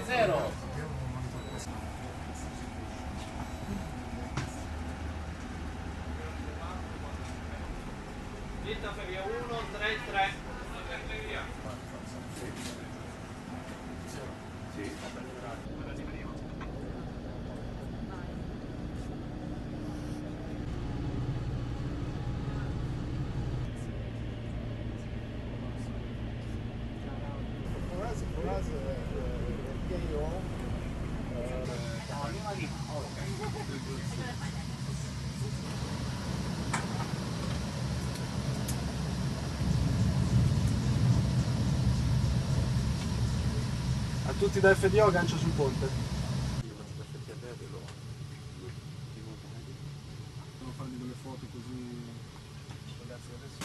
zero. Dite via 1, 3, 3. A tutti da FDO gancio sul ponte. Devo fargli delle foto così. Ragazzi adesso.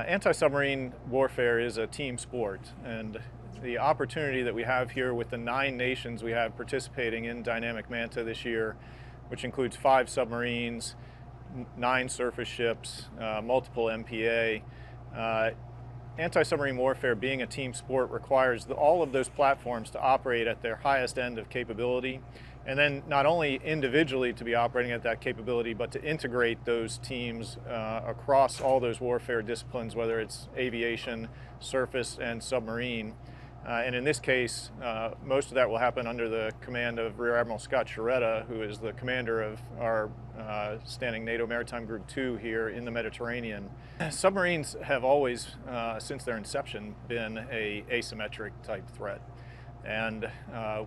Anti-submarine warfare is a team sport, and the opportunity that we have here with the 9 nations we have participating in Dynamic Manta this year, which includes 5 submarines, 9 surface ships, multiple MPA. Anti-submarine warfare, being a team sport, requires all of those platforms to operate at their highest end of capability, and then not only individually to be operating at that capability, but to integrate those teams across all those warfare disciplines, whether it's aviation, surface, and submarine. And in this case, most of that will happen under the command of Rear Admiral Scott Sciaretta, who is the commander of our standing NATO Maritime Group 2 here in the Mediterranean. Submarines have always, since their inception, been an asymmetric type threat. And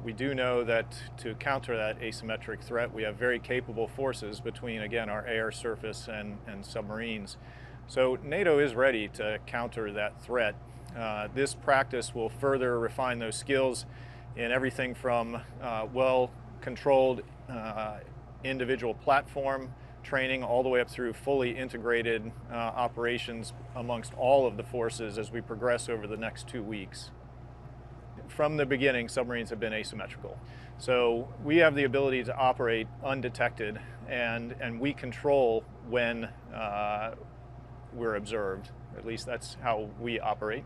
we do know that to counter that asymmetric threat, we have very capable forces between, again, our air, surface, and submarines. So NATO is ready to counter that threat. This practice will further refine those skills in everything from well-controlled individual platform training all the way up through fully integrated operations amongst all of the forces as we progress over the next 2 weeks. From the beginning, submarines have been asymmetrical. So we have the ability to operate undetected, and we control when we're observed. At least that's how we operate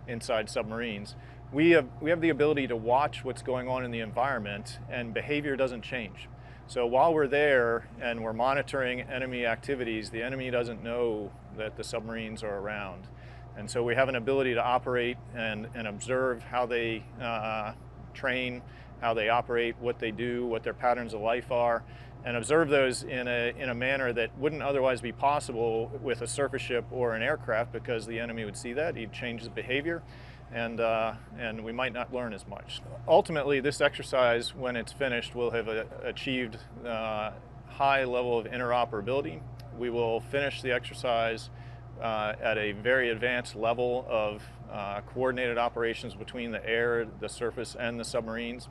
inside submarines. We have the ability to watch what's going on in the environment, and behavior doesn't change. So while we're there and we're monitoring enemy activities, the enemy doesn't know that the submarines are around. And so we have an ability to operate and observe how they train, how they operate, what they do, what their patterns of life are, and observe those in a manner that wouldn't otherwise be possible with a surface ship or an aircraft, because the enemy would see that, he'd change his behavior, and we might not learn as much. Ultimately, this exercise, when it's finished, will have achieved high level of interoperability. We will finish the exercise at a very advanced level of coordinated operations between the air, the surface, and the submarines.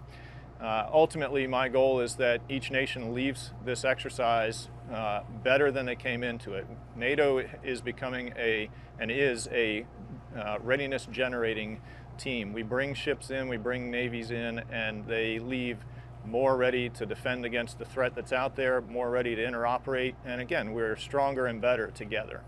Ultimately, my goal is that each nation leaves this exercise better than they came into it. NATO is becoming a readiness generating team. We bring ships in, we bring navies in, and they leave more ready to defend against the threat that's out there, more ready to interoperate, and again, we're stronger and better together.